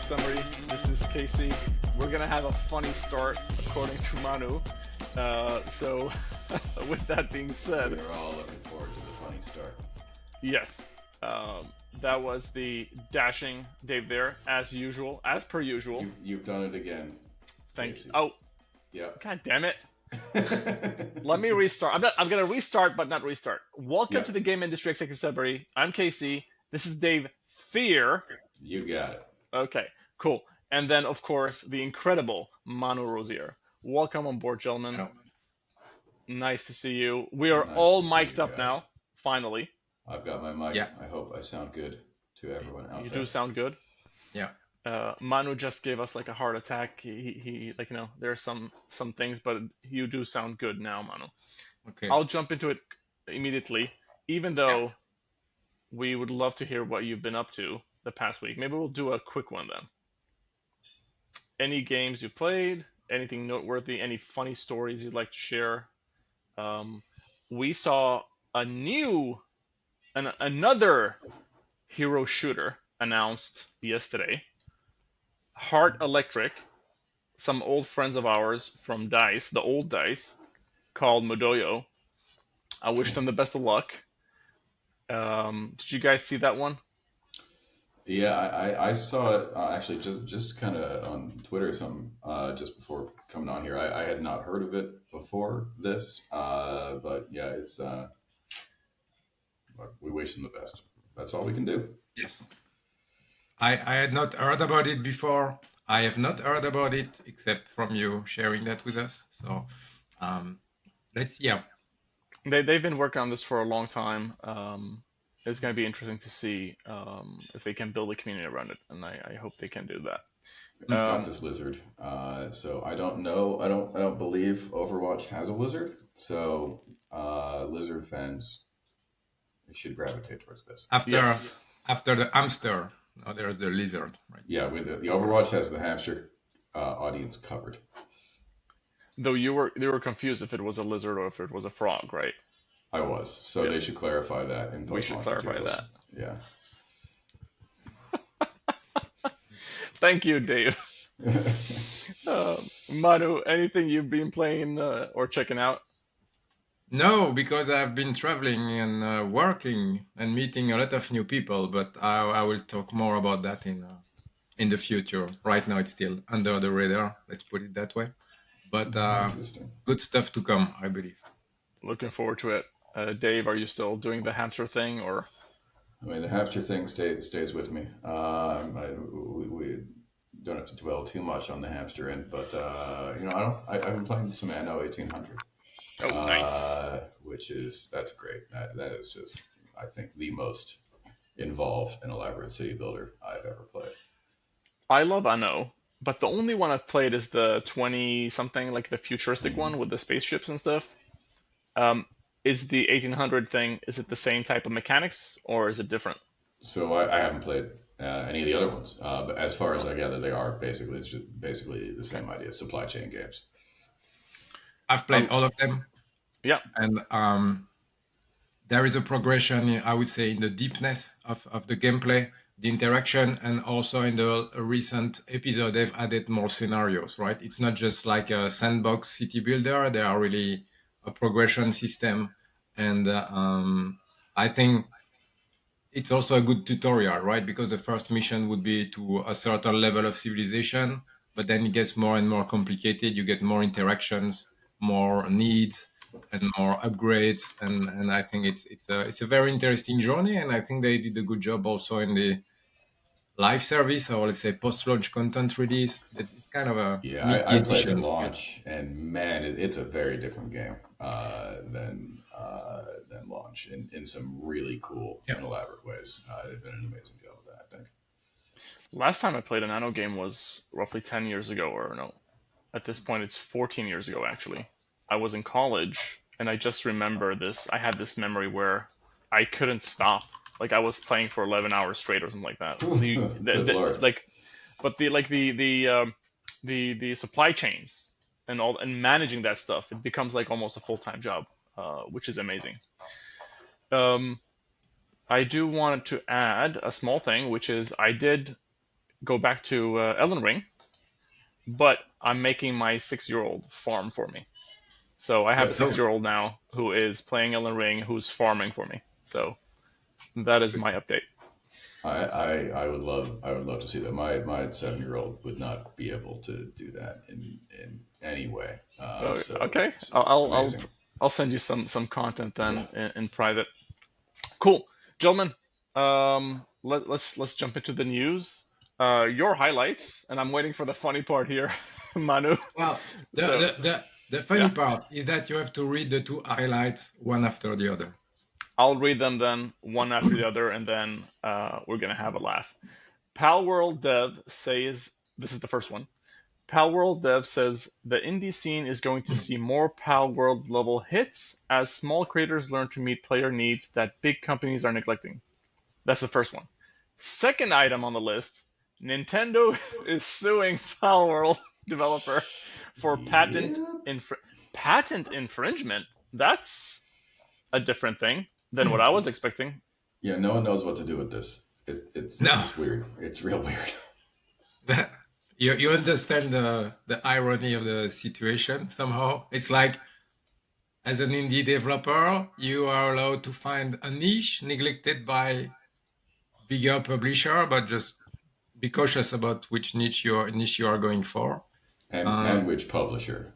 summary. This is Casey. We're gonna have a funny start, according to Manu. So, with that being said, We're all looking forward to the funny start. yes, that was the dashing Dave there, as usual, as per usual. You've done it again. Thanks. Casey. Oh, Yep. god damn it! Let me restart. I'm gonna restart, but not restart. Welcome Yep. to the Game Industry Executive Summary. I'm Casey. This is Dave Fear. You got it. Okay, cool. And then, of course, the incredible Manu Rosier. Welcome on board, gentlemen. Hello. Nice to see you. We are Nice all to see mic'd you up guys. now, finally. I've got my mic. Yeah. I hope I sound good to everyone out You there. do sound good. Yeah. Manu just gave us like a heart attack. He like, there's some things, but you do sound good now, Manu. Okay. I'll jump into it immediately, even though we would love to hear what you've been up to the past week. Maybe we'll do a quick one then. Any games you played? Anything noteworthy? Any funny stories you'd like to share? We saw another hero shooter announced yesterday. Heart Electric, some old friends of ours from DICE, the old DICE, called Modoyo. I wish them the best of luck. Did you guys see that one? Yeah, I saw it actually just kind of on Twitter or something just before coming on here. I had not heard of it before this, but yeah, it's we wish them the best. That's all we can do. Yes. I had not heard about it before. I have not heard about it except from you sharing that with us. So let's see. Yeah. They've been working on this for a long time. It's going to be interesting to see if they can build a community around it, and I hope they can do that. It's got this lizard, so I don't know. I don't believe Overwatch has a lizard. So lizard fans should gravitate towards this. After the hamster, now there's the lizard, right? Yeah, with the Overwatch has the hamster audience covered. Though you were confused if it was a lizard or if it was a frog, right? I was. So Yes. they should clarify that in We should post-launch clarify materials. Yeah. Thank you, Dave. Manu, anything you've been playing or checking out? No, because I've been traveling and working and meeting a lot of new people, but I will talk more about that in the future. Right now, it's still under the radar. Let's put it that way. But Interesting. good stuff to come, I believe. Looking forward to it. Dave, are you still doing the hamster thing, or? I mean, the hamster thing stays with me. We don't have to dwell too much on the hamster end, but I've been playing some Anno 1800. Oh, nice. That's great. That is just, I think, the most involved and elaborate city builder I've ever played. I love Anno, but the only one I've played is the 20 something, like the futuristic one with the spaceships and stuff. Is the 1800 thing, is it the same type of mechanics or is it different? So I haven't played any of the other ones, but as far as I gather, they are basically the same idea, supply chain games. I've played all of them. Yeah. And there is a progression, I would say, in the deepness of the gameplay, the interaction, and also in the recent episode, they've added more scenarios, right? It's not just like a sandbox city builder. They are really a progression system. And I think it's also a good tutorial, right? Because the first mission would be to a certain level of civilization, but then it gets more and more complicated. You get more interactions, more needs, and more upgrades. And I think it's a very interesting journey. And I think they did a good job also in the live service, or let's say post-launch content release. It's kind of a I played at edition. launch, and man, it's a very different game than launch in some really cool and elaborate ways. They've done an amazing job with that, I think. Last time I played an Anno game was roughly 10 years ago, or no, at this point it's 14 years ago actually. I was in college, and I just remember this. I had this memory where I couldn't stop. Like I was playing for 11 hours straight or something like that. Good Lord. But the supply chains and managing that stuff, it becomes like almost a full-time job, which is amazing. I do want to add a small thing, which is I did go back to Elden Ring, but I'm making my 6-year-old farm for me. So I have a Good. Oh, six-year-old now who is playing Elden Ring, who's farming for me. So that is my update. I would love to see that. My 7-year-old would not be able to do that in any way. Okay, So amazing. I'll send you some content Yeah. then in private. Cool, gentlemen. Let's jump into the news. Your highlights, and I'm waiting for the funny part here, Manu. well, So the funny yeah, part is that you have to read the two highlights one after the other. I'll read them then one after the other, and then we're gonna have a laugh. Palworld Dev says this is the first one. Palworld Dev says the indie scene is going to see more Palworld level hits as small creators learn to meet player needs that big companies are neglecting. That's the first one. Second item on the list, Nintendo is suing Palworld developer for Yeah. patent infringement. That's a different thing than what I was expecting. Yeah. No one knows what to do with this. No, It's weird. It's real weird. you understand the irony of the situation somehow. It's like as an indie developer, you are allowed to find a niche neglected by bigger publisher, but just be cautious about which niche you are going for. And Um, which publisher?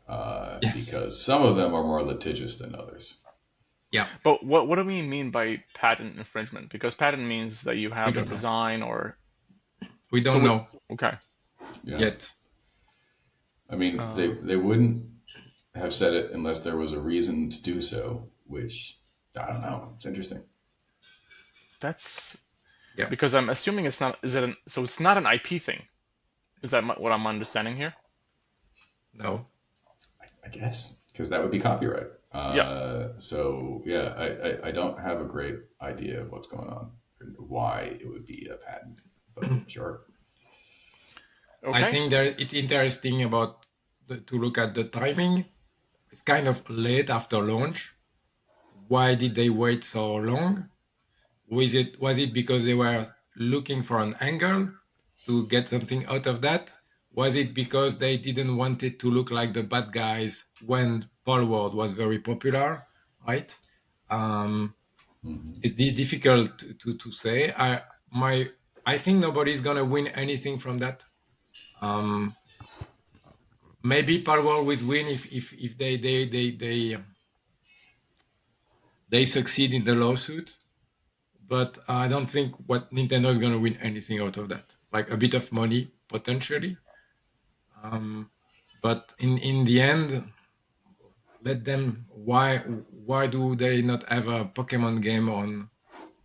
yes, Because some of them are more litigious than others. yeah, But what do we mean by patent infringement? Because patent means that you we have a don't know. design or We so don't know okay. Yeah. yet. I mean, Uh, they wouldn't have said it unless there was a reason to do so, which I don't know. It's interesting. that's Yeah, because I'm assuming it's not. Is it so? It's not an IP thing. Is that what I'm understanding here? no. I guess because that would be copyright. Yeah. So yeah, I don't have a great idea of what's going on and why it would be a patent, but sure. I Okay. think that it's interesting about to look at the timing. It's kind of late after launch. Why did they wait so long? Was it because they were looking for an angle to get something out of that? Was it because they didn't want it to look like the bad guys when Palworld was very popular, right? Um, Hmm. it's difficult to say. I think nobody's gonna win anything from that. Um, maybe Palworld will win if they succeed in the lawsuit, but I don't think what Nintendo is going to win anything out of that. Like a bit of money potentially, um, but in the end, let them. Why do they not have a Pokemon game on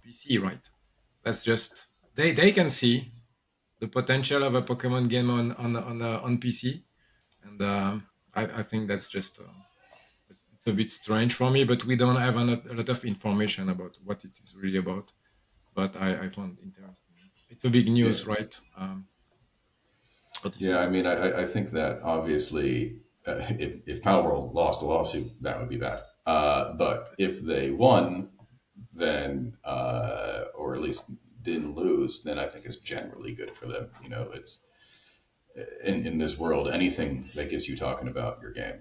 PC? Right? That's just they can see the potential of a Pokemon game on PC, and I think that's just. It's a bit strange for me, but we don't have a lot of information about what it is really about. But I found it interesting. It's a big Yeah, news, right? What is yeah. I really mean, I think that obviously, if Palworld lost a lawsuit, that would be bad. But if they won, then or at least didn't lose, then I think it's generally good for them. You know, it's in this world, anything that gets you talking about your game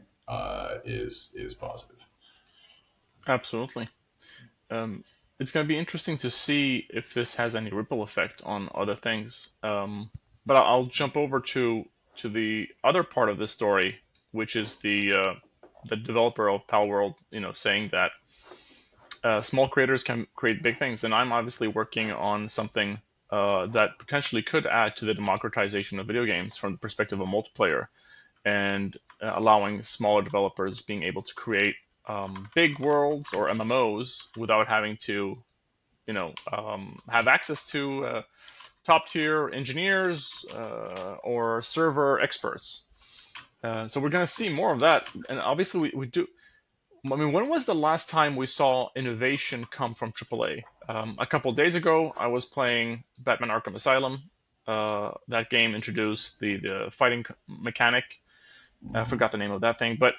is positive. Absolutely. Um, it's going to be interesting to see if this has any ripple effect on other things. But I'll jump over to the other part of the story, which is the developer of Palworld, saying that small creators can create big things, and I'm obviously working on something that potentially could add to the democratization of video games from the perspective of multiplayer and allowing smaller developers being able to create big worlds or MMOs without having to, have access to top tier engineers or server experts. So we're going to see more of that, and obviously we do. I mean, when was the last time we saw innovation come from AAA? A couple of days ago, I was playing Batman Arkham Asylum. That game introduced the fighting mechanic. I Mhm. forgot the name of that thing, but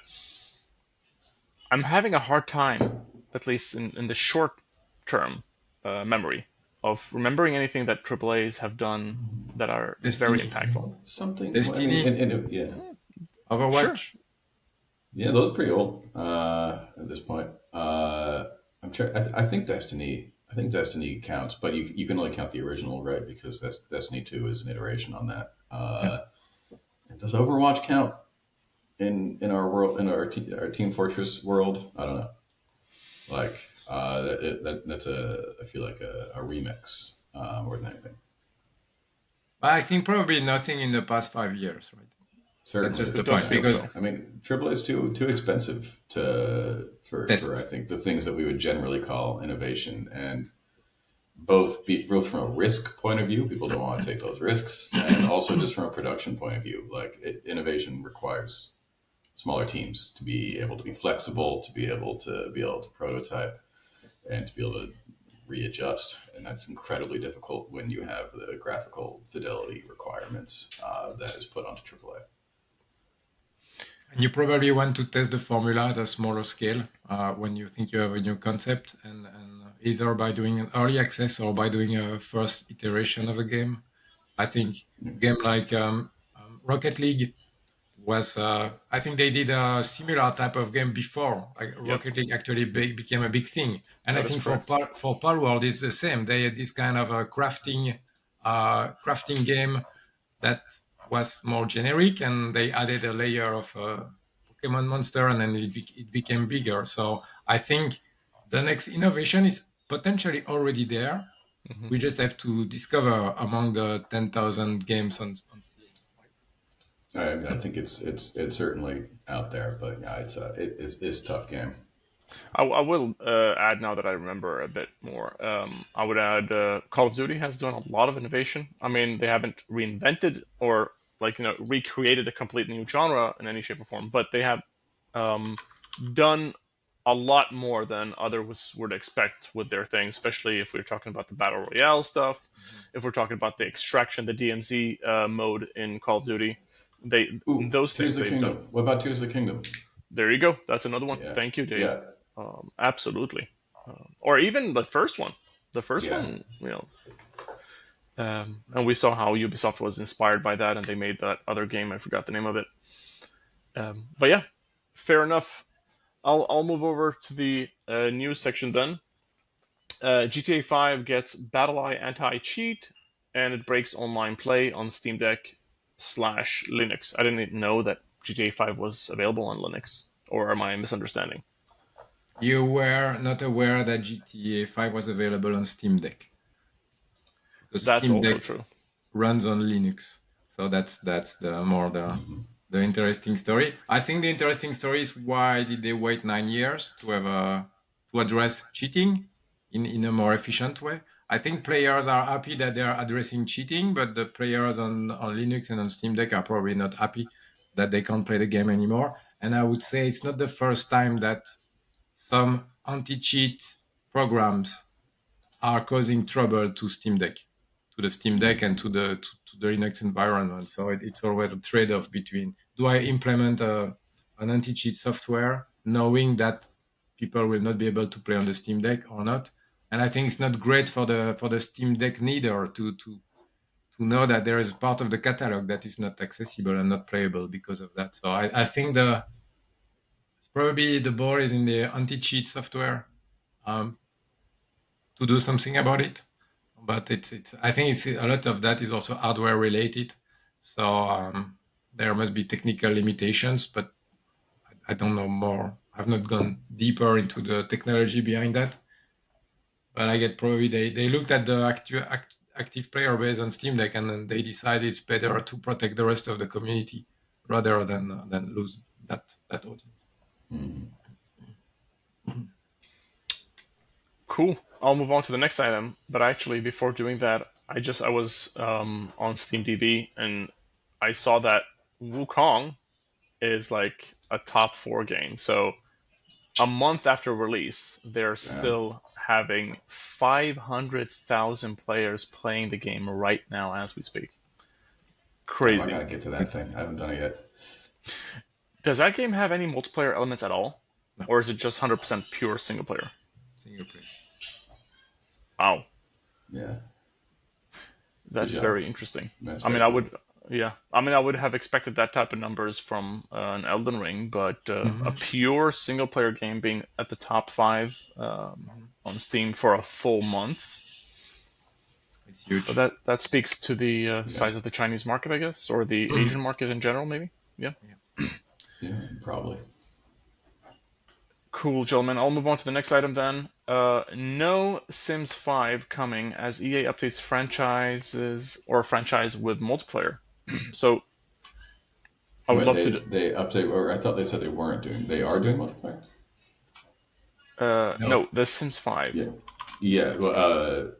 I'm having a hard time, at least in the short term memory. of remembering anything that AAAs have done that are very Destiny, impactful. Something. I mean, Destiny, yeah, Sure. Overwatch. yeah. Those are pretty old at this point. I'm sure. I think Destiny. I think Destiny counts, but you can only count the original, right? Because that's Destiny 2 is an iteration on that. Yeah. Does Overwatch count in our world, in our Team Fortress world? I don't know. Like that's I feel like a remix more than anything. I think probably nothing in the past 5 years, right? That's Certainly, just the It does point feel because so. I mean, AAA is too expensive for I test. think the things that we would generally call innovation, and both from a risk point of view, people don't want to take those risks, and also just from a production point of view, like innovation requires smaller teams to be able to be flexible, to be able to prototype, and to be able to readjust. And that's incredibly difficult when you have the graphical fidelity requirements that is put onto AAA. And you probably want to test the formula at a smaller scale when you think you have a new concept, and either by doing an early access or by doing a first iteration of a game. I think game like Rocket League was, I think they did a similar type of game before. Like Yep, Rocket League actually became a big thing, and I that is think correct. For Palworld it's the same. They had this kind of a crafting game that was more generic, and they added a layer of Pokemon monster, and then it became bigger. So I think the next innovation is potentially already there. Hmm. We just have to discover among the 10,000 games on Steam. I think it's certainly out there, but yeah, it's a tough game. I will add now that I remember a bit more. I would add Call of Duty has done a lot of innovation. I mean, they haven't reinvented or recreated a complete new genre in any shape or form, but they have um, done a lot more than others would expect with their things, especially if we're talking about the battle royale stuff, if we're talking about the extraction, the DMZ mode in Call of Duty. They Ooh, those Tears things of the they've done. Kingdom. What about Tears of the Kingdom? There you go. That's another one. Yeah, Thank you, Dave. yeah, Absolutely. Or even the first one. The first yeah. one, and we saw how Ubisoft was inspired by that, and they made that other game. I forgot the name of it. But yeah, fair enough. I'll move over to the news section then. GTA 5 gets BattleEye anti-cheat, and it breaks online play on Steam Deck slash Linux. I didn't even know that GTA 5 was available on Linux, or am I misunderstanding? You were not aware that GTA 5 was available on Steam Deck. The That's Steam also Deck true. runs on Linux, so that's the interesting story. I think the interesting story is why did they wait 9 years to have to address cheating in a more efficient way. I think players are happy that they are addressing cheating, but the players on Linux and on Steam Deck are probably not happy that they can't play the game anymore. And I would say it's not the first time that some anti-cheat programs are causing trouble to Steam Deck, to the Steam Deck and to the Linux environment. So it's always a trade-off between do I implement an anti-cheat software knowing that people will not be able to play on the Steam Deck or not. And I think it's not great for the Steam Deck neither to know that there is part of the catalog that is not accessible and not playable because of that. So I think probably the ball is in the anti-cheat software um, to do something about it. But it's I think it's a lot of that is also hardware related. So there must be technical limitations, but I don't know more. I've not gone deeper into the technology behind that. But I get probably they looked at the active player base on Steam Deck, and then they decided it's better to protect the rest of the community rather than lose that audience. Mhm. Cool. I'll move on to the next item. But actually, before doing that, I was on SteamDB and I saw that Wukong is like a top 4 game. So a month after release, they're Damn. still having 500,000 players playing the game right now as we speak. Damn, I Crazy. gotta get to that thing. I haven't done it yet. Does that game have any multiplayer elements at all? No, Or is it just 100% pure single player? single player. Wow. Yeah, good That's job. very interesting. That's I mean, very I cool. would, yeah. I mean, I would have expected that type of numbers from an Elden Ring, but a Hmm. pure single player game being at the top five Hmm. on Steam for a full month. It's But huge. that speaks to the Yeah, size of the Chinese market, I guess, or the Asian Mhm. market in general, maybe. Yeah. Yeah. yeah, probably. Cool, gentlemen. I'll move on to the next item then. No Sims 5 coming as EA updates franchises or franchise with multiplayer. So I would What love to they do. they update, or I thought they said they weren't doing. They are doing multiplayer. No, No, The Sims 5. Yeah, yeah. Well,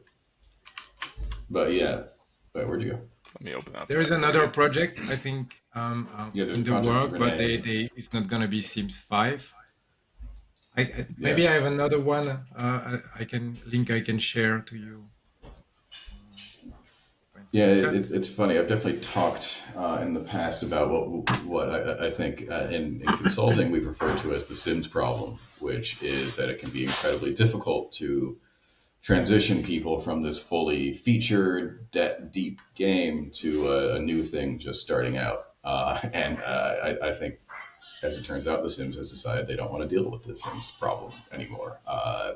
but yeah. But where'd you go? Let me open up there is that for you. another project I think Yeah, there's in the Project work, but Renee. it's not gonna be Sims 5. Yeah, Maybe I have another one. I can link. I can share to you. Find yeah. from chat. It's funny. I've definitely talked in the past about what I think in consulting we refer to as the Sims problem, which is that it can be incredibly difficult to transition people from this fully featured, deep game to a new thing just starting out. I think, as it turns out, The Sims has decided they don't want to deal with the Sims problem anymore,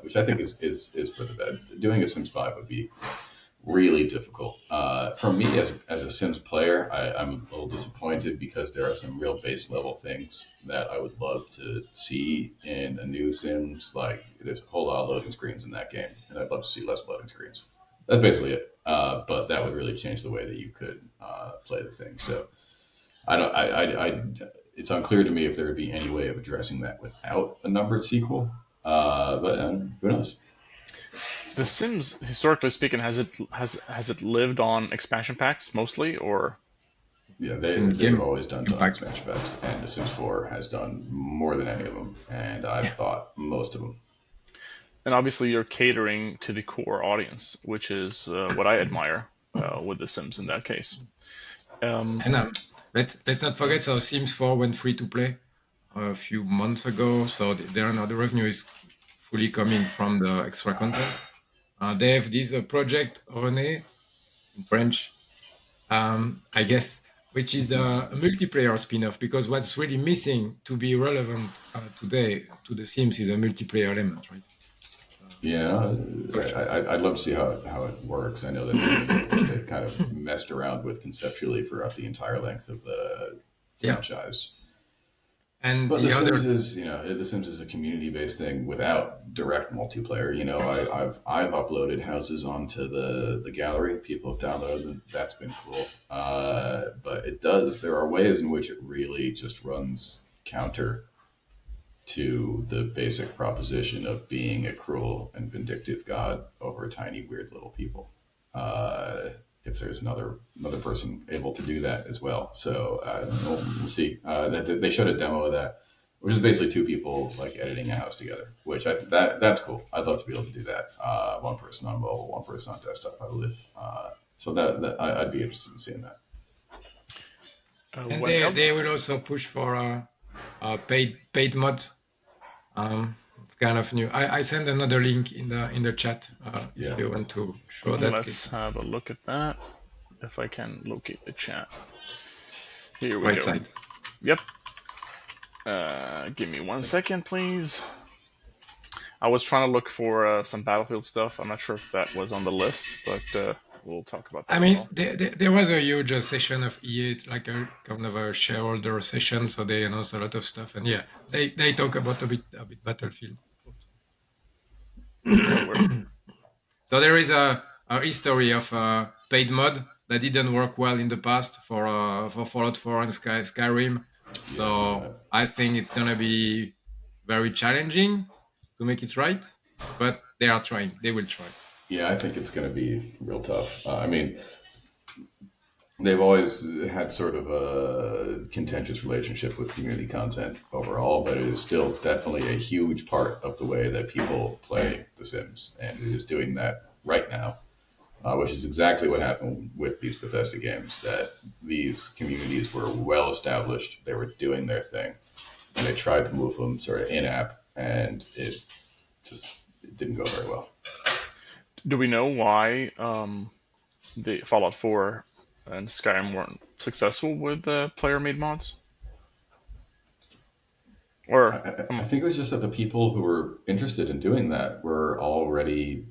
which I Yeah. think is for the best. Doing a Sims 5 would be really difficult. For me, as a Sims player, I'm a little disappointed because there are some real base level things that I would love to see in a new Sims. Like there's a whole lot of loading screens in that game, and I'd love to see less loading screens. That's basically it. But that would really change the way that you could play the thing. So I don't. It's unclear to me if there would be any way of addressing that without a numbered sequel. But who knows? The Sims, historically speaking, has it lived on expansion packs mostly, or Yeah, And they've game always done impact. expansion packs, and The Sims 4 has done more than any of them, and Yeah. I've bought most of them. and obviously you're catering to the core audience, which is what I admire with The Sims in that case. Um, And let's not forget. So Sims 4 went free to play a few months ago. So there now the revenue is fully coming from the extra content. They have this project René in French, I guess, which is the multiplayer spin-off. Because what's really missing to be relevant today to the Sims is a multiplayer element, right? So, Yeah, such. I'd love to see how it works. I know that's something that they kind of messed around with conceptually throughout the entire length of the Yeah. franchise. And But The the Sims other, is, The Sims is a community-based thing without direct multiplayer. I've uploaded houses onto the gallery. People have downloaded them. That's been cool. But it does. There are ways in which it really just runs counter to the basic proposition of being a cruel and vindictive god over tiny, weird little people. Uh, if there's another person able to do that as well, so we'll see. They showed a demo of that, which is basically two people like editing a house together, which I think that's cool. I'd love to be able to do that. One person on mobile, one person on desktop, I believe. So I'd be interested in seeing that. and when they Eld- will also push for paid mods. It's kind of new. I send another link in the chat if Yeah, you want to show that let's case. have a look at that if I can locate the chat. Here we Right go. side. Yep. Give me 1 second, please. I was trying to look for some Battlefield stuff. I'm not sure if that was on the list, but we'll talk about that I as mean, well. there was a huge session of EA, like a kind of a shareholder session, so they announced a lot of stuff, and yeah, they talk about a bit Battlefield. Yeah, So there is a history of paid mod that didn't work well in the past for Fallout 4 and Skyrim. yeah, So I think it's gonna be very challenging to make it right, but they are trying. They will try. yeah. I think it's going to be real tough. I mean, they've always had sort of a contentious relationship with community content overall, but it is still definitely a huge part of the way that people play The Sims, and it is doing that right now, which is exactly what happened with these Bethesda games. That these communities were well established, they were doing their thing, and they tried to move them sort of in app, and it just it didn't go very well. Do we know why the Fallout 4 and Skyrim weren't successful with player-made mods? Or I think it was just that the people who were interested in doing that were already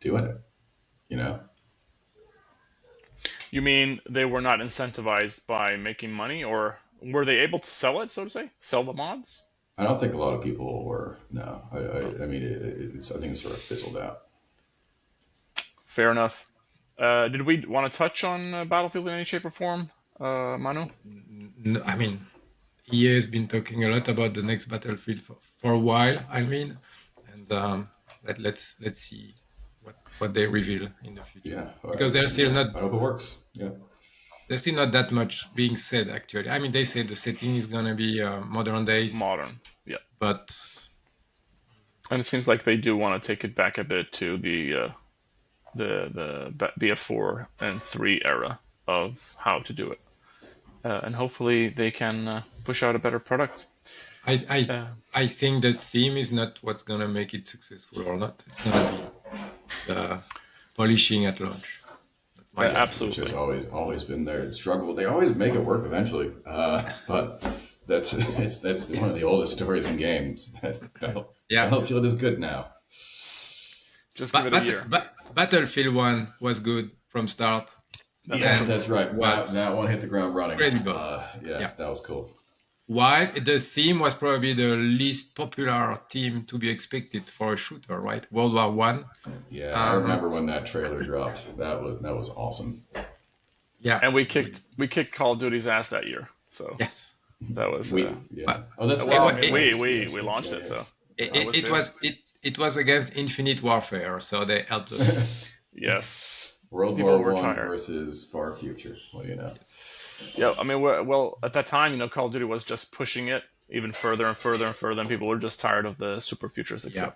doing it. You know, you mean they were not incentivized by making money, or were they able to sell it, so to say? Sell the mods? I don't think a lot of people were. No, Oh, I mean, I think it sort of fizzled out. fair enough. Did we want to touch on Battlefield in any shape or form, Manu? I mean, EA has been talking a lot about the next Battlefield for a while. I mean, and let's see what they reveal in the future, Yeah, because there's still not I hope it works. Yeah, there's still not that much being said actually. I mean, they say the setting is gonna be modern days, Modern, yeah. but And it seems like they do want to take it back a bit to the BF4 and 3 era of how to do it, and hopefully they can push out a better product. I think the theme is not what's gonna make it successful or not. It's gonna be the polishing at launch. Absolutely, which has always been their struggle. They always make it work eventually, but that's one of the oldest stories in games. Battlefield is good now. just give it a year. Battlefield 1 was good from start. That's right. That one hit the ground running. Incredible. That was cool. While the theme was probably the least popular theme to be expected for a shooter, right? World War One. Yeah, I remember when that trailer dropped. That was awesome. Yeah, and we kicked Call of Duty's ass that year. So yes, that was that's well, right. we launched it. So it was against Infinite Warfare, so they helped us. Yes, World People War were One tired. versus Far Future. What do you know? Yeah, I mean, well, at that time, Call of Duty was just pushing it even further and further and further, and people were just tired of the super futuristic stuff.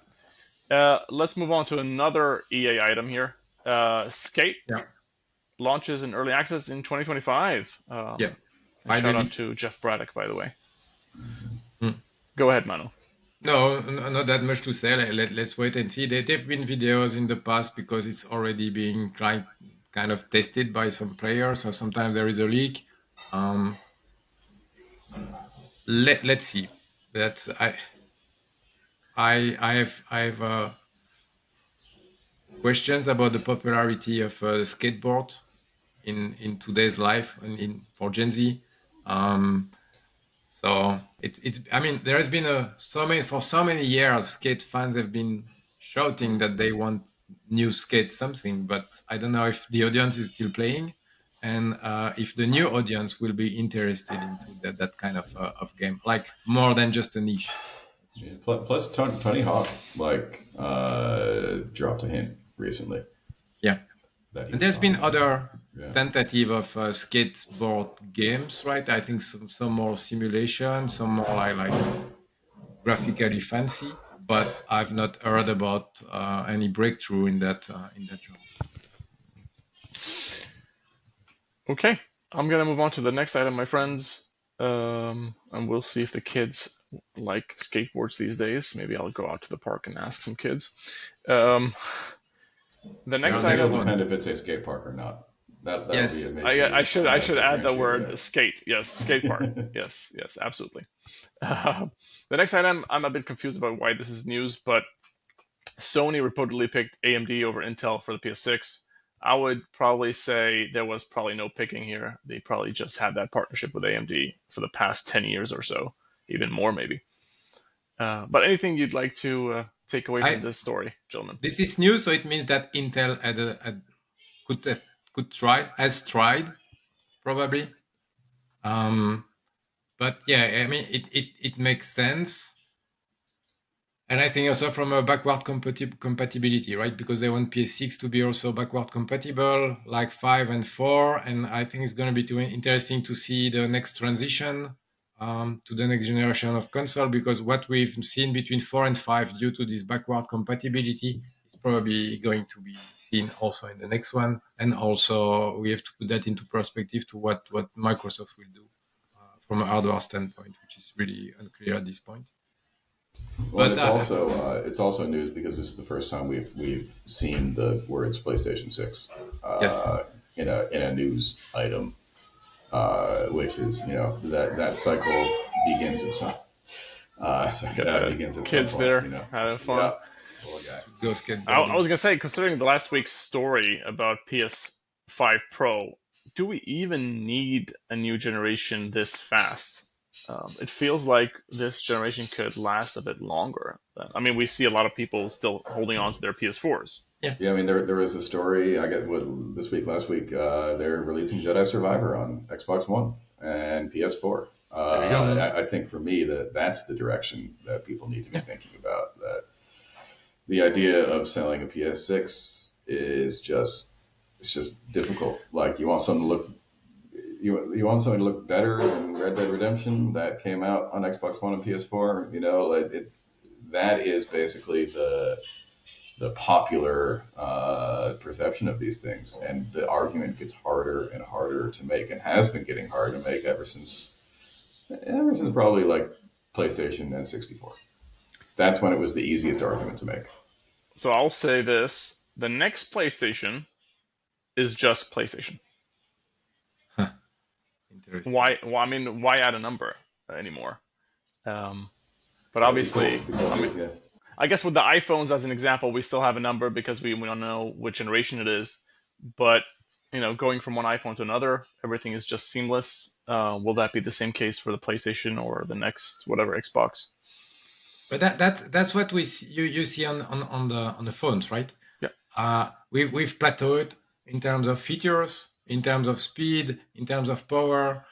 Let's move on to another EA item here. Skate launches in early access in 2025. Shout out to Jeff Braddock, by the way. Go ahead, Manu. No, not that much to say. Let's wait and see. There have been videos in the past because it's already being kind of tested by some players, so sometimes there is a leak. Let's see. That's I have questions about the popularity of skateboard in today's life and for Gen Z. So it's I mean, there has been for so many years skate fans have been shouting that they want new skate something, but I don't know if the audience is still playing and if the new audience will be interested into that kind of game, like more than just a niche. Plus, Tony Hawk dropped a hint recently. Yeah, and there's been other tentative of skateboard games, right? I think some more simulation, some more like graphically fancy, but I've not heard about any breakthrough in that genre. Okay, I'm gonna move on to the next item, my friends, and we'll see if the kids like skateboards these days. Maybe I'll go out to the park and ask some kids. The next It'll item. depend if it's a skate park or not. That'll Yes. be amazing. I should add the word skate. Yes, skate park. yes, absolutely. The next item, I'm a bit confused about why this is news, but Sony reportedly picked AMD over Intel for the PS6. I would probably say there was probably no picking here. They probably just had that partnership with AMD for the past 10 years or so, even more maybe. But anything you'd like to take away from this story, gentlemen? This is new, so it means that Intel has tried, probably. But yeah, I mean, it makes sense. And I think also from a backward compatibility, right? Because they want PS6 to be also backward compatible, like 5 and 4. And I think it's going to be interesting to see the next transition to the next generation of console, because what we've seen between 4 and 5 due to this backward compatibility is probably going to be seen also in the next one. And also we have to put that into perspective to what Microsoft will do from a hardware standpoint, which is really unclear at this point. Well, and But it's also news because this is the first time we've seen the words PlayStation 6 yes, in a news item, which is that cycle begins at some Get the begins at some kids point. there having Yeah, fun. poor guy. should go I skateboarding. was gonna say, considering the last week's story about PS5 Pro, do we even need a new generation this fast? It feels like this generation could last a bit longer. I mean, we see a lot of people still holding on to their PS4s. Yeah, Yeah, I mean there was a story I get this week last week. They're releasing Jedi Survivor on Xbox One and PS4. There you go. I think for me that's the direction that people need to be yeah. thinking about. That the idea of selling a PS6 is just it's just difficult. Like you want something to look better than Red Dead Redemption that came out on Xbox One and PS4. That is basically the popular perception of these things, and the argument gets harder and harder to make, and has been getting harder to make ever since probably like PlayStation and 64. That's when it was the easiest argument to make. So I'll say this: the next PlayStation is just PlayStation. Huh. Interesting. Why? Well, I mean, why add a number anymore? Um, but Because obviously, I because mean, yeah. I guess with the iPhones as an example, we still have a number because we don't know which generation it is. But going from one iPhone to another, everything is just seamless. Will that be the same case for the PlayStation or the next whatever Xbox? But that's what we see, you see on the phones, right? Yeah, We've plateaued in terms of features, in terms of speed, in terms of power,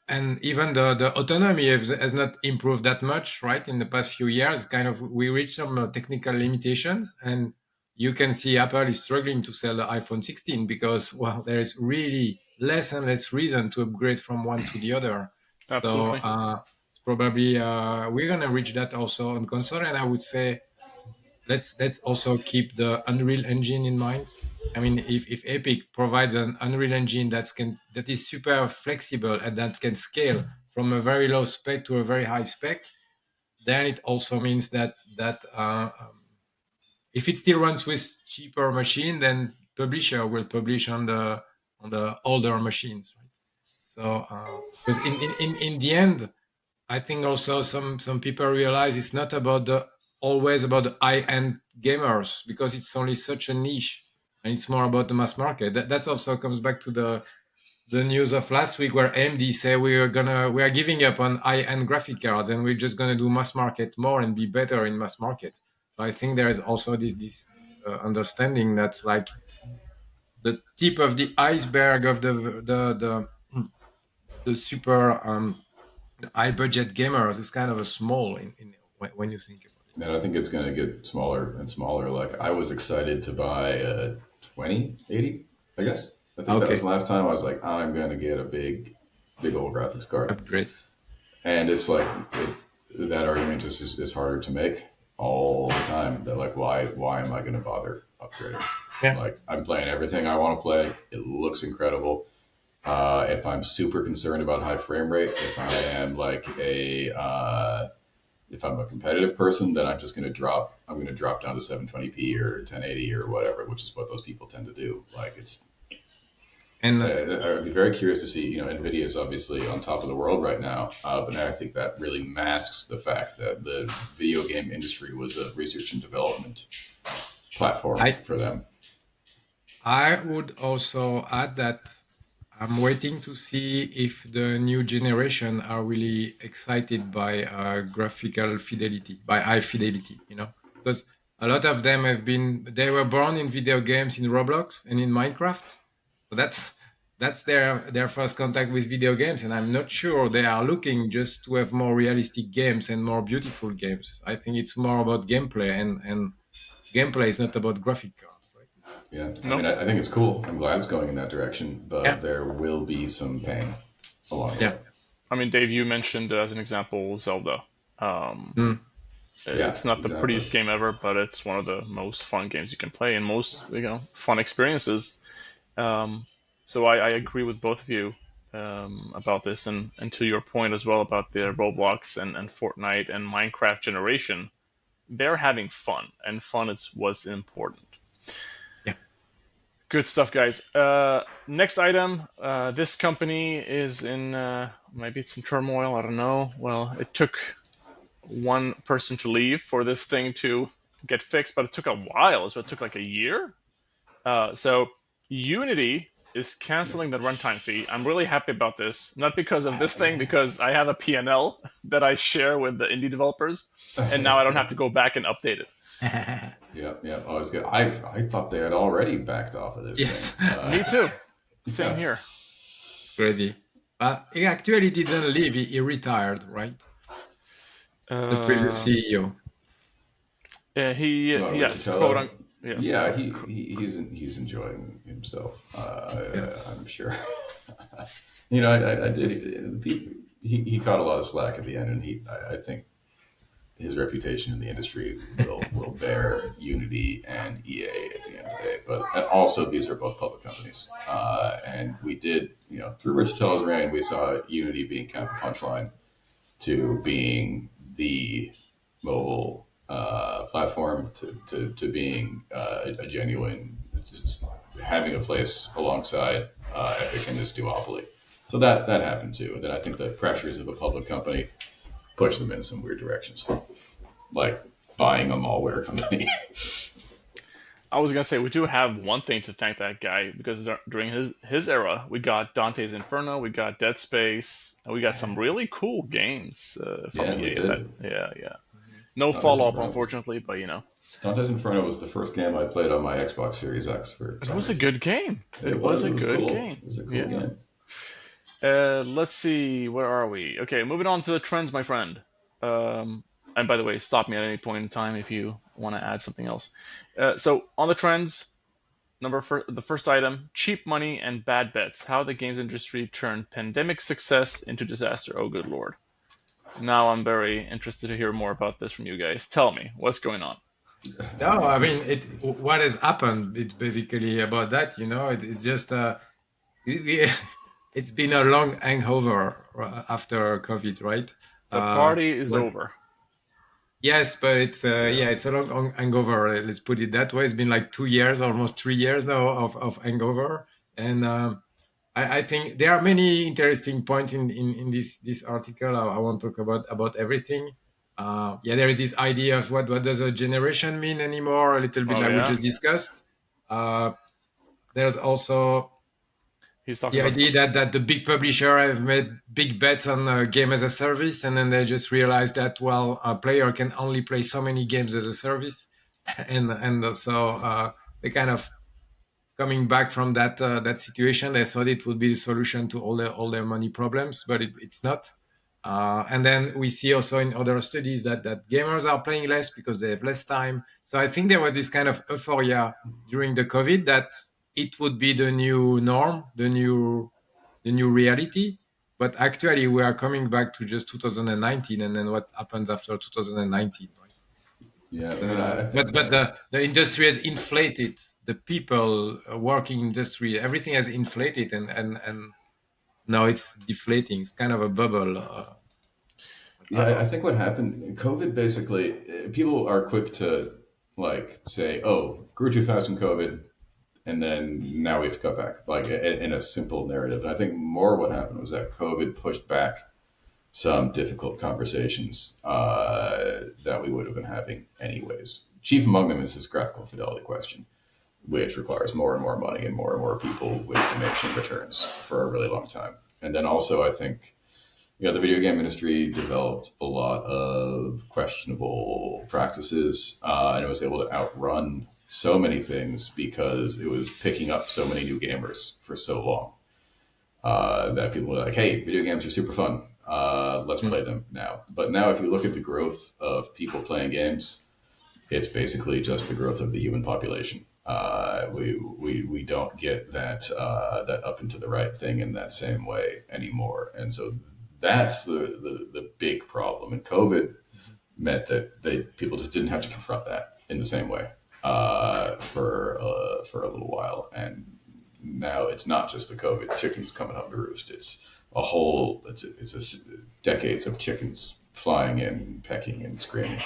and even the autonomy has not improved that much, right? In the past few years, kind of we reached some technical limitations, and you can see Apple is struggling to sell the iPhone 16 because well, there is really less and less reason to upgrade from one to the other. So absolutely. it's probably we're gonna reach that also on console, and I would say let's also keep the Unreal Engine in mind. I mean, if Epic provides an Unreal Engine that is super flexible and that can scale from a very low spec to a very high spec, then it also means that if it still runs with cheaper machine, then publisher will publish on the older machines, right? So because in the end, I think also some people realize it's not about the always about the high end gamers because it's only such a niche, and it's more about the mass market. That also comes back to the news of last week where AMD say we are giving up on high end graphic cards and we're just gonna do mass market more and be better in mass market. So I think there is also this understanding that like the tip of the iceberg of the super high budget gamers is kind of a small in when you think about it. And I think it's going to get smaller and smaller. Like I was excited to buy a 2080, I guess. I think that was the Okay, last time I was like, I'm going to get a big old graphics card. upgrade. And it's like that argument just is harder to make all the time. That like, why am I going to bother upgrading? Yeah, Like I'm playing everything I want to play. It looks incredible. If I'm super concerned about high frame rate, if I'm a competitive person, then I'm going to drop down to 720p or 1080 or whatever, which is what those people tend to do. Like and I'd be very curious to see, Nvidia is obviously on top of the world right now, but I think that really masks the fact that the video game industry was a research and development platform I for them. I would also add that I'm waiting to see if the new generation are really excited by graphical fidelity, by high fidelity, because a lot of them they were born in video games in Roblox and in Minecraft. So that's their first contact with video games, and I'm not sure they are looking just to have more realistic games and more beautiful games. I think it's more about gameplay, and gameplay is not about graphic cards, right? Yeah, I No, mean, I think it's cool. I'm glad it's going in that direction, but Yeah, there will be some pain along the yeah. way. I mean, Dave, you mentioned as an example Zelda. Um, Mm. Yeah, it's not the exactly. prettiest game ever, but it's one of the most fun games you can play and most fun experiences. Um, so I agree with both of you. about this, and to your point as well about the Roblox and Fortnite and Minecraft generation, they're having fun, and fun is what's important. Yeah. Good stuff, guys. Next item. This company is in maybe it's in turmoil. I don't know. Well, it took one person to leave for this thing to get fixed, but it took a while. So it took like a year. So Unity is canceling the runtime fee. I'm really happy about this, not because of this thing, because I have a P&L that I share with the indie developers, and now I don't have to go back and update it. Yeah. Oh, it's good. I thought they had already backed off of this Yes. thing. Me too. Same Yeah. here. Crazy. But he actually didn't leave. He retired, right? The previous CEO. Yes, Richatello? yes. Yeah, he's enjoying himself. I'm sure. I did. He caught a lot of slack at the end, and I think his reputation in the industry will bear Unity and EA at the end of the day. But also, these are both public companies, and we did, through Richatello's reign, we saw Unity being kind of a punchline to being the mobile platform to being a genuine, just having a place alongside Epic in this duopoly. So that happened too. And then I think the pressures of a public company push them in some weird directions, like buying a malware company. I was gonna say we do have one thing to thank that guy, because during his era, we got Dante's Inferno, we got Dead Space, and we got some really cool games from Yeah, we EA. did. Yeah. No Dante's follow up, Inferno. unfortunately, but Dante's Inferno was the first game I played on my Xbox Series X for. It was a good game. It was a good cool. game. It was a cool game. Let's see, where are we? Okay, moving on to the trends, my friend. And by the way, stop me at any point in time if you want to add something else. So on the trends, the first item: cheap money and bad bets. How the games industry turned pandemic success into disaster. Oh, good lord! Now I'm very interested to hear more about this from you guys. Tell me what's going on. No, I mean, what has happened, it's basically about that, it's just, it's been a long hangover after COVID, right? The party is What? over. Yes, but it's, Yeah. it's a long hangover. Let's put it that way. It's been like 2 years, almost 3 years now of hangover. And I think there are many interesting points in this article. I won't talk about everything. There is this idea of what does a generation mean anymore, a little bit Oh like we yeah, just discussed. There's also he's talking the about. idea that the big publisher have made big bets on game as a service, and then they just realized that, well, a player can only play so many games as a service, and so they kind of coming back from that situation. They thought it would be the solution to all their money problems, but it's not. And then we see also in other studies that gamers are playing less because they have less time. So I think there was this kind of euphoria during the COVID that it would be the new norm, the new reality. But actually, we are coming back to just 2019, and then what happens after 2019, right? Yeah, I think. But the industry has inflated. The people working industry, everything has inflated, and now it's deflating. It's kind of a bubble. Yeah, I think what happened, COVID basically, people are quick to say, "Oh, grew too fast in COVID, and then now we have to cut back," in a simple narrative. And I think more what happened was that COVID pushed back some difficult conversations that we would have been having anyways. Chief among them is this graphical fidelity question, which requires more and more money and more people with diminishing returns for a really long time. And then also, I think, the video game industry developed a lot of questionable practices, and it was able to outrun so many things because it was picking up so many new gamers for so long that people were like, "Hey, video games are super fun. Let's play them now." But now, if you look at the growth of people playing games, it's basically just the growth of the human population. We don't get that up into the right thing in that same way anymore, and so that's the big problem. And COVID meant that people just didn't have to confront that in the same way for a little while, and now it's not just the COVID chickens coming home to roost. It's a whole, decades of chickens flying in, pecking and screaming.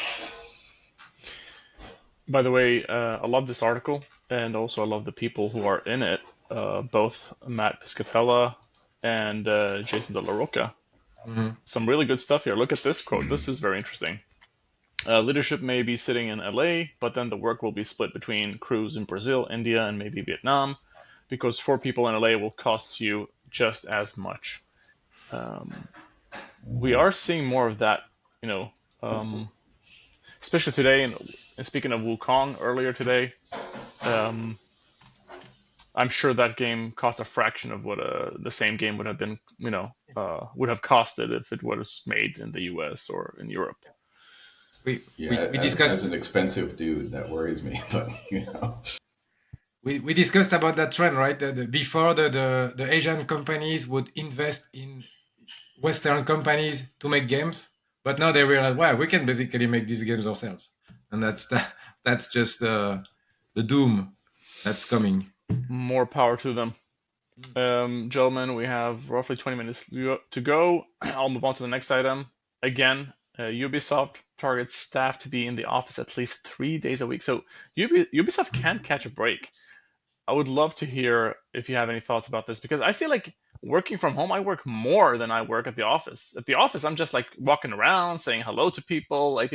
By the way, I love this article, and also I love the people who are in it, both Matt Piscatella and Jason De La Rocca. Some really good stuff here. Look at this quote. This is very interesting. Leadership may be sitting in LA, but then the work will be split between crews in Brazil, India, and maybe Vietnam, because 4 people in LA will cost you just as much. We are seeing more of that, especially today. And speaking of Wukong earlier today, I'm sure that game cost a fraction of what the same game would have been, would have costed if it was made in the US or in Europe. We As discussed an expensive dude, that worries me, but we discussed about that trend, right? Before the Asian companies would invest in Western companies to make games, but now they realize, wow, we can basically make these games ourselves, and that's just the doom that's coming. More power to them. Gentlemen, we have roughly 20 minutes to go. I'll move on to the next item. Again, Ubisoft targets staff to be in the office at least 3 days a week. So Ubisoft can't catch a break. I would love to hear if you have any thoughts about this, because I feel like working from home, I work more than I work at the office. At the office, I'm just like walking around, saying hello to people, like,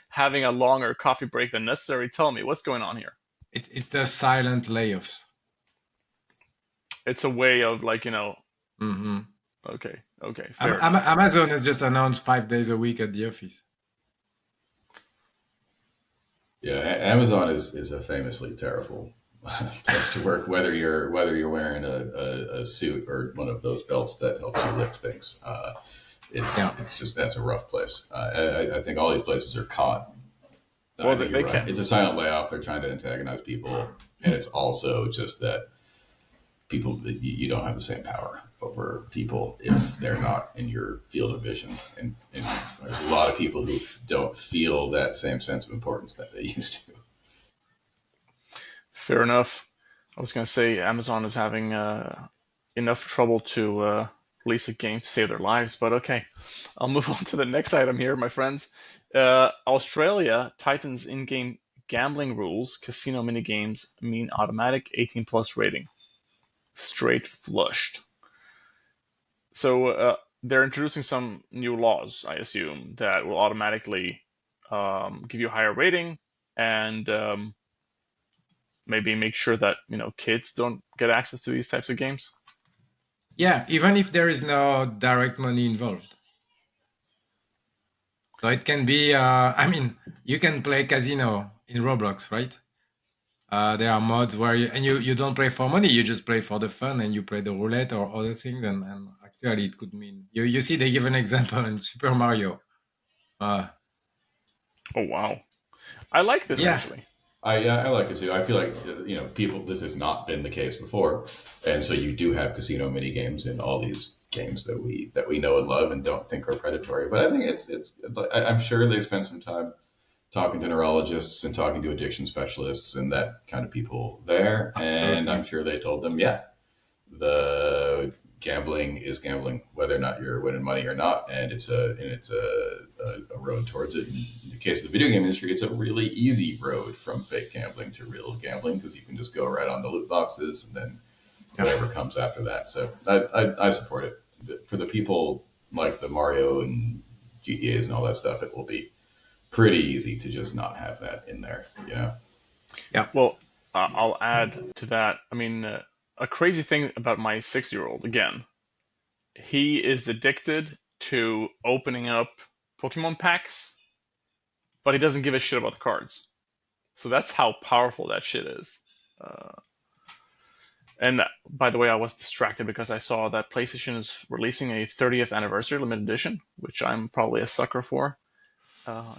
having a longer coffee break than necessary. Tell me, what's going on here? It's the silent layoffs. It's a way of like, Mm-hmm. Okay, fair enough. Amazon has just announced 5 days a week at the office. Yeah, Amazon is a famously terrible place to work, whether you're wearing a suit or one of those belts that help you lift things. It's just, that's a rough place. I think all these places are caught. Well, they right. can. It's a silent layoff. They're trying to antagonize people, and it's also just that people, you don't have the same power over people if they're not in your field of vision, and there's a lot of people who don't feel that same sense of importance that they used to. Fair enough. I was going to say Amazon is having enough trouble to release a game to save their lives, but okay. I'll move on to the next item here, my friends. Australia tightens in-game gambling rules. Casino minigames mean automatic 18 plus rating. Straight flushed. So they're introducing some new laws, I assume, that will automatically give you a higher rating, and maybe make sure that kids don't get access to these types of games. Yeah, even if there is no direct money involved. So it can be, you can play casino in Roblox, right? There are mods where you don't play for money, you just play for the fun, and you play the roulette or other things, and actually it could mean, you see they give an example in Super Mario. Oh, wow. I like this, actually. I like it too. I feel like people, this has not been the case before, and so you do have casino mini games in all these games that we know and love and don't think are predatory. But I think I'm sure they spent some time talking to neurologists and talking to addiction specialists and that kind of people there, and I'm sure they told them, the gambling is gambling, whether or not you're winning money or not, and it's a road towards it. In the case of the video game industry, it's a really easy road from fake gambling to real gambling, because you can just go right on the loot boxes and then whatever comes after that. So I support it. For the people like the Mario and GTAs and all that stuff, it will be pretty easy to just not have that in there. Yeah. Well, I'll add to that. I mean, a crazy thing about my 6-year-old, again, he is addicted to opening up Pokemon packs, but he doesn't give a shit about the cards. So that's how powerful that shit is. And by the way, I was distracted because I saw that PlayStation is releasing a 30th anniversary limited edition, which I'm probably a sucker for.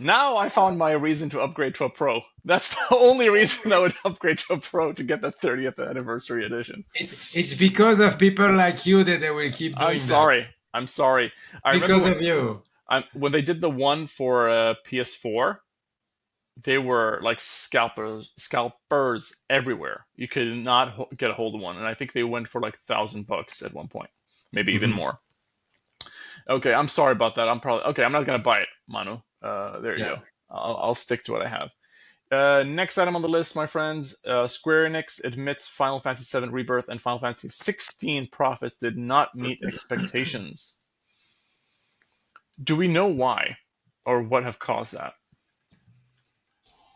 Now I found my reason to upgrade to a Pro. That's the only reason I would upgrade to a Pro, to get the 30th anniversary edition. It's because of people like you that they will keep doing that. I'm sorry. Because of you. When they did the one for PS4, they were like scalpers everywhere. You could not get a hold of one, and I think they went for like $1,000 at one point, maybe even Mhm. more. Okay, I'm sorry about that. I'm probably okay. I'm not gonna buy it, Manu. There you Yeah. go. I'll stick to what I have. Next item on the list, my friends. Square Enix admits Final Fantasy VII Rebirth and Final Fantasy 16 profits did not meet expectations. Do we know why, or what have caused that?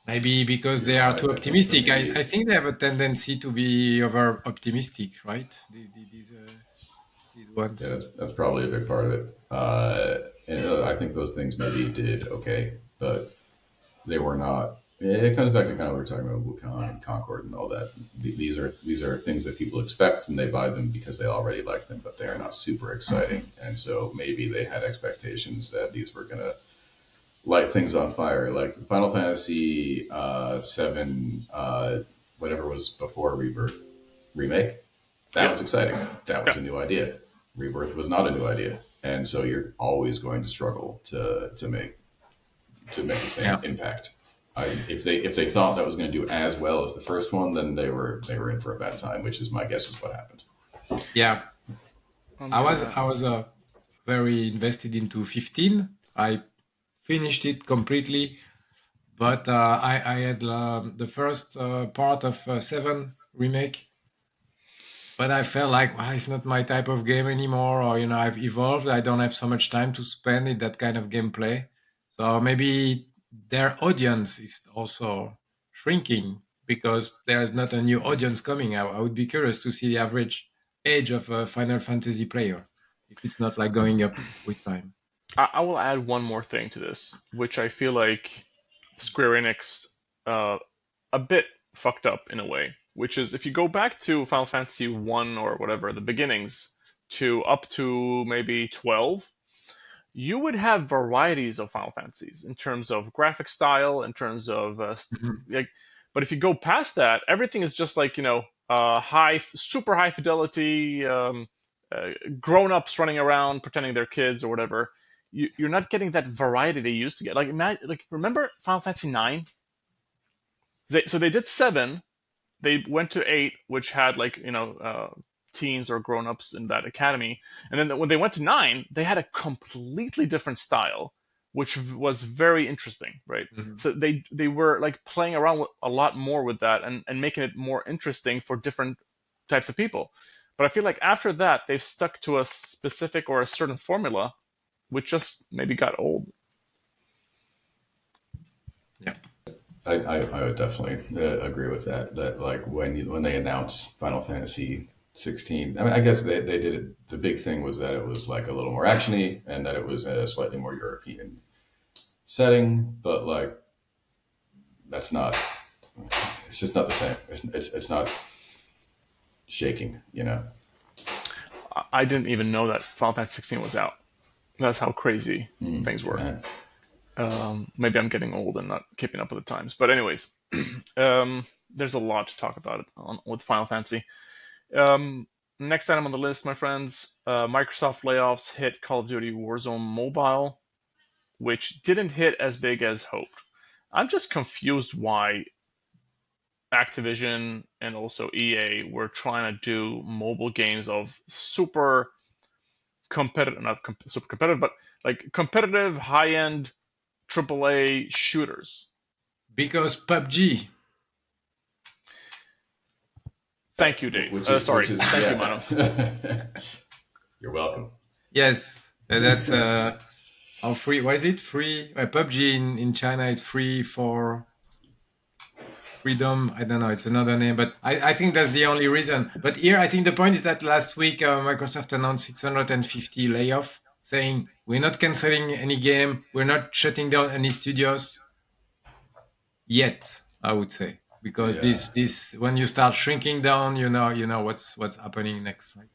Maybe because You they know, are too I think for optimistic. I me, think they have a tendency to be over optimistic, right? These yeah, ones. that's probably a big part of it. And I think those things maybe did okay, but they were not. It comes back to kind of what we were talking about Wukan and Concord and all that. These are things that people expect and they buy them because they already like them, but they are not super exciting. And so maybe they had expectations that these were gonna light things on fire, like Final Fantasy Seven, whatever was before Rebirth remake. That Yep. was exciting. That was Yep. a new idea. Rebirth was not a new idea, and so you're always going to struggle to make the same Yeah. impact. If they thought that was going to do as well as the first one, then they were in for a bad time, which is my guess is what happened. Yeah. I'm I was very invested into 15. I finished it completely, but I had the first part of 7 remake, but I felt like it's not my type of game anymore, or I've evolved. I don't have so much time to spend in that kind of gameplay. So maybe their audience is also shrinking because there is not a new audience coming. I would be curious to see the average age of a Final Fantasy player if it's not like going up with time. I will add one more thing to this, which I feel like Square Enix uh, a bit fucked up in a way, which is if you go back to Final Fantasy 1 or whatever, the beginnings, to up to maybe 12, you would have varieties of Final Fantasies in terms of graphic style, in terms of Mhm. like. But if you go past that, everything is just like super high fidelity, grown-ups running around pretending they're kids or whatever. You're not getting that variety they used to get. Like remember Final Fantasy 9? So they did 7, they went to 8, which had like teens or grown-ups in that academy, and then when they went to 9, they had a completely different style, which was very interesting, right? Mhm. So they were like playing around with a lot more with that and making it more interesting for different types of people. But I feel like after that, they've stuck to a specific or a certain formula, which just maybe got old. Yeah. I would definitely agree with that. That like when they announced Final Fantasy 16, I mean, I guess they did it. The big thing was that it was like a little more actiony and that it was a slightly more European setting, but like that's not. It's just not the same. It's not shaking, you know. I didn't even know that Final Fantasy 16 was out. That's how crazy things were. Yeah. Maybe I'm getting old and not keeping up with the times. But anyways, there's a lot to talk about with Final Fantasy. Next item on the list, my friends, Microsoft layoffs hit Call of Duty Warzone Mobile, which didn't hit as big as hoped. I'm just confused why Activision and also EA were trying to do mobile games of super competitive, not super competitive, but like competitive high-end AAA shooters. Because PUBG. Thank you, Dave. Which Sorry. is Thank you, Mano. yeah. You're welcome. Yes, that's our free. What is it? Free. PUBG in China is free for freedom. I don't know. It's another name, but I think that's the only reason. But here, I think the point is that last week Microsoft announced 650 layoff, saying we're not canceling any game, we're not shutting down any studios yet. I would say because Yeah. this when you start shrinking down, you know what's happening next, right?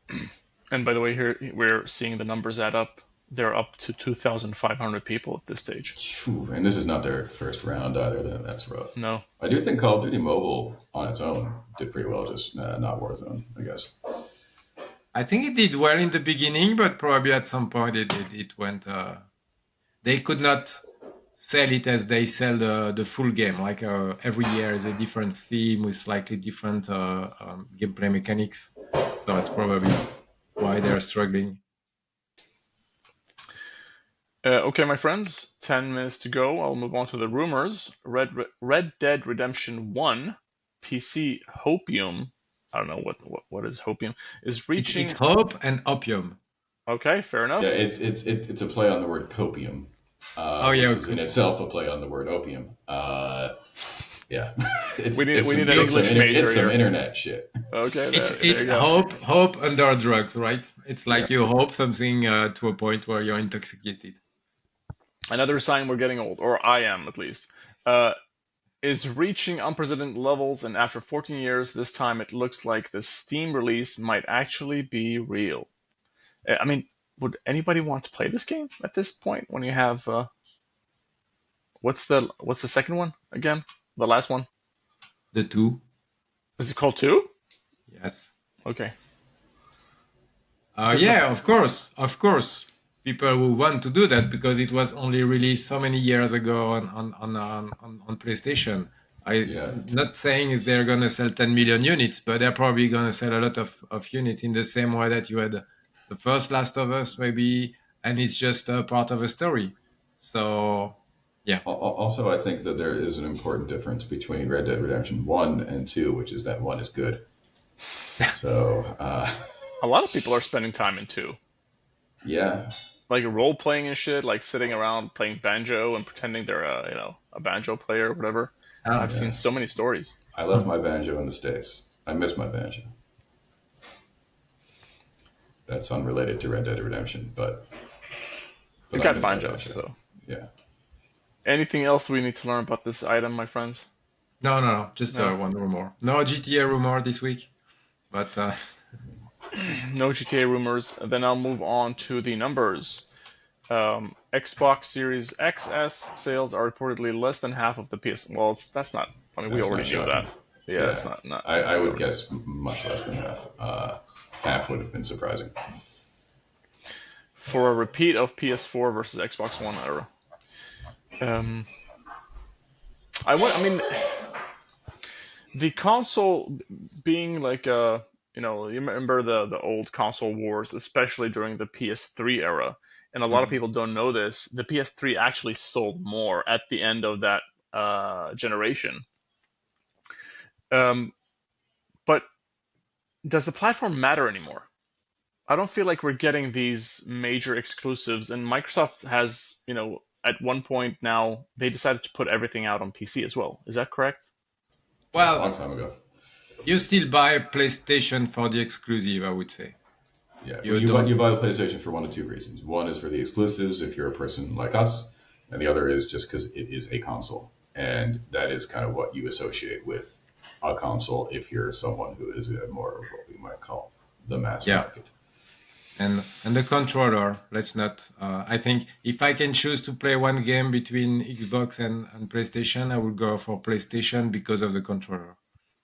And by the way, here we're seeing the numbers add up. They're up to 2,500 people at this stage. Phew, and this is not their first round either. That's rough. No. I do think Call of Duty Mobile on its own did pretty well, just not Warzone, I guess. I think it did well in the beginning, but probably at some point it went. They could not sell it as they sell the full game. Like every year is a different theme with slightly different gameplay mechanics. So that's probably why they're struggling. Okay, my friends, 10 minutes to go. I'll move on to the rumors. Red Dead Redemption 1 PC Hopium. I don't know what is Hopium. Is It's reaching. hope and opium. Okay, fair enough. Yeah, it's a play on the word copium, Oh yeah, which is in itself a play on the word opium. Yeah, We need an it's English major it's some here. internet shit. Okay, it's there you go. hope under drugs, right? It's like you hope something to a point where you're intoxicated. Another sign we're getting old, or I am at least. Is reaching unprecedented levels, and after 14 years, this time it looks like the Steam release might actually be real. I mean, would anybody want to play this game at this point when you have what's the second one again? The last one? The two, Is it called 2? yes. Okay. Yeah, of course. People will want to do that because it was only released so many years ago on PlayStation. It's Yeah. not saying is they're gonna sell 10 million units, but they're probably gonna sell a lot of units in the same way that you had the first Last of Us, maybe, and it's just a part of a story. So yeah, Also, I think that there is an important difference between Red Dead Redemption 1 and 2, which is that 1 is good. So, A lot of people are spending time in 2. yeah. Like role playing and shit, like sitting around playing banjo and pretending they're a banjo player or whatever. I've seen so many stories. I left my banjo in the States. I miss my banjo. That's unrelated to Red Dead Redemption, but You I got miss my banjos, banjo. so. Yeah. Anything else we need to learn about this item, my friends? no, just No. one rumor. No GTA rumor this week, but No GTA rumors. Then I'll move on to the numbers. Xbox Series XS sales are reportedly less than half of the PS. Well, that's not. I mean, we That's already not knew shocking. that. Yeah, it's not. I would guess much less than half. Half would have been surprising. For a repeat of PS4 versus Xbox One era. I mean, the console being like you remember the old console wars, especially during the PS3 era, and a lot of people don't know this. The PS3 actually sold more at the end of that generation. But does the platform matter anymore? I don't feel like we're getting these major exclusives, and Microsoft has, at one point now they decided to put everything out on PC as well. Is that correct? Yeah, a long well, time ago. you still buy PlayStation for the exclusive, I would say. Yeah, You you don't. buy the PlayStation for one of two reasons. One is for the exclusives, if you're a person like us, and the other is just because it is a console, and that is kind of what you associate with a console if you're someone who is more of what we might call the mass Yeah. market. And the controller, let's not. I think if I can choose to play one game between Xbox and PlayStation, I would go for PlayStation because of the controller.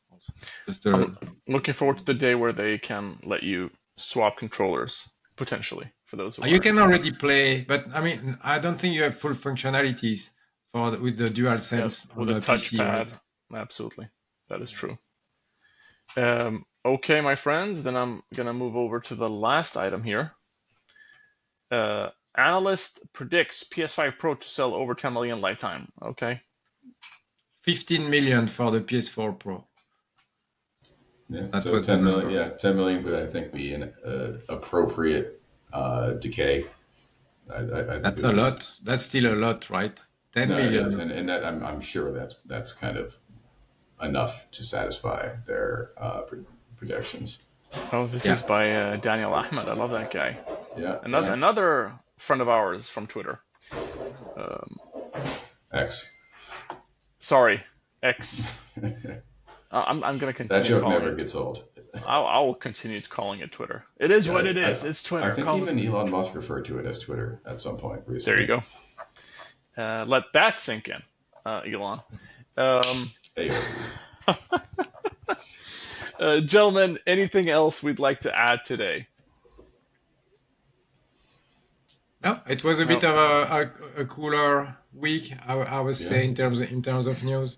Also, just I'm looking forward to the day where they can let you swap controllers, potentially, for those who you are can interested. already play, but I mean, I don't think you have full functionalities with the dual sense on With a the PC, right? touchpad. Absolutely. That is true. Okay, my friends, then I'm going to move over to the last item here. Analyst predicts PS5 Pro to sell over 10 million lifetime. Okay. 15 million for the PS4 Pro. Yeah, That so was 10 the million. number. Yeah, 10 million would I think be an appropriate decay. I think That's it a was. lot. That's still a lot, right? 10 No, it million. is, and that I'm sure that's kind of enough to satisfy their projections. Oh, this is Yeah. by Daniel Ahmed. I love that guy. Yeah, Another friend of ours from Twitter. X. Sorry, X. I'm gonna That continue joke calling never it. gets old. I will continue calling it Twitter. It is what it is. It's Twitter. I think Call even it. Elon Musk referred to it as Twitter at some point There recently. you go. Let that sink in, Elon. Ayo. Gentlemen, anything else we'd like to add today? Yeah, it was a bit of a cooler week. I would say in terms of news.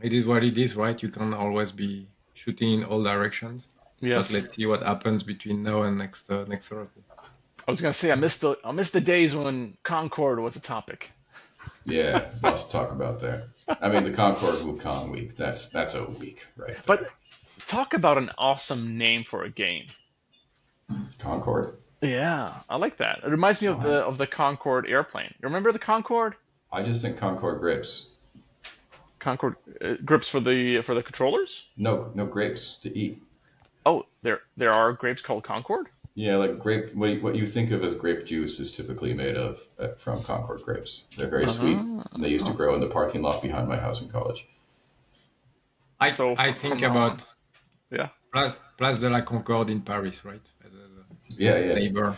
It is what it is, right? You can't always be shooting in all directions. But Yes. let's see what happens between now and next Thursday. I was gonna say I missed the days when Concord was a topic. Yeah, lots to talk about there. I mean, the Concord Wukong week, that's a week right there. But talk about an awesome name for a game. Concord? Yeah, I like that. It reminds me of the Concorde airplane. You remember the Concorde? I just think Concord grapes. Concorde grips for the controllers? No grapes to eat. Oh, there are grapes called Concorde? Yeah, like grape. What you think of as grape juice is typically made of from Concord grapes. They're very sweet. And they used to grow in the parking lot behind my house in college. I think about yeah, Place de la Concorde in Paris, right? Yeah. Neighbor.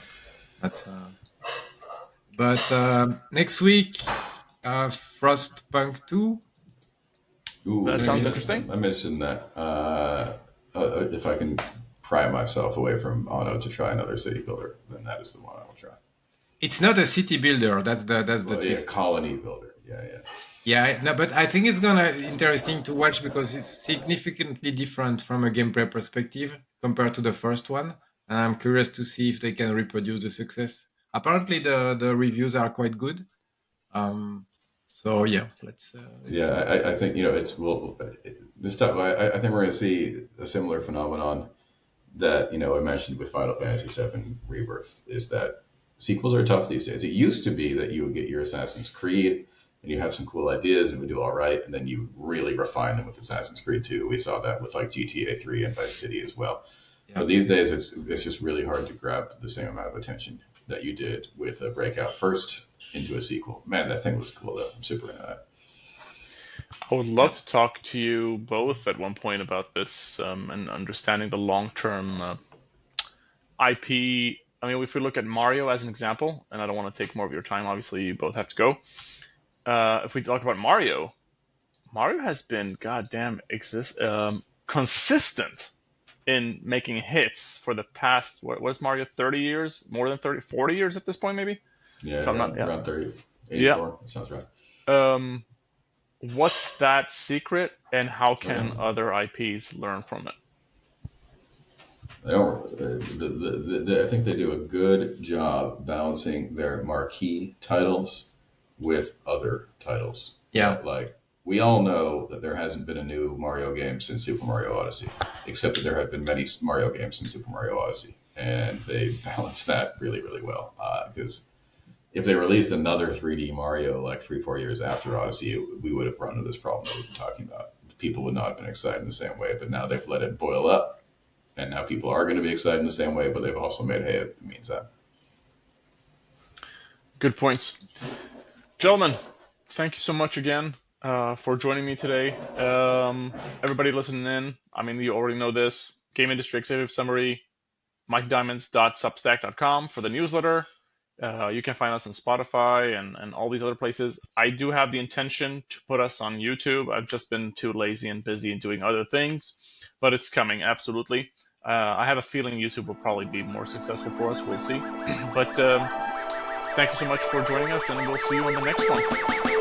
But next week, Frostpunk 2. Ooh, that sounds interesting. I mentioned that. If I can pry myself away from Anno to try another city builder, then that is the one I will try. It's not a city builder. That's the twist. Colony builder. Yeah. No, but I think it's gonna interesting to watch because it's significantly different from a gameplay perspective compared to the first one. And I'm curious to see if they can reproduce the success. Apparently, the reviews are quite good. So yeah, let's. I think this time I think we're going to see a similar phenomenon that I mentioned with Final Fantasy VII Rebirth, is that sequels are tough these days. It used to be that you would get your Assassin's Creed and you have some cool ideas and would do all right, and then you really refine them with Assassin's Creed 2. We saw that with like GTA 3 and Vice City as well. Yeah. But these days it's just really hard to grab the same amount of attention that you did with a breakout first into a sequel. Man, that thing was cool though. I'm super into that. I would love to talk to you both at one point about this and understanding the long-term IP. I mean, if we look at Mario as an example, and I don't want to take more of your time, obviously you both have to go. If we talk about Mario has been goddamn consistent in making hits for the past, what was Mario, 30 years? More than 30, 40 years at this point, maybe? Yeah, around 30. 84, that sounds right. What's that secret, and how can other IPs learn from it? I think they do a good job balancing their marquee titles with other titles. Yeah. Like, we all know that there hasn't been a new Mario game since Super Mario Odyssey, except that there have been many Mario games since Super Mario Odyssey. And they balance that really, really well. Because if they released another 3D Mario like 3-4 years after Odyssey, we would have run into this problem that we've been talking about. People would not have been excited in the same way, but now they've let it boil up. And now people are going to be excited in the same way, but they've also made hay it means that. Good points. Gentlemen, thank you so much again for joining me today. Everybody listening in, I mean, you already know this. Game Industry Executive Summary, mightydiamonds.substack.com for the newsletter. You can find us on Spotify and all these other places. I do have the intention to put us on YouTube. I've just been too lazy and busy and doing other things, but it's coming, absolutely. I have a feeling YouTube will probably be more successful for us. We'll see. But thank you so much for joining us, and we'll see you on the next one.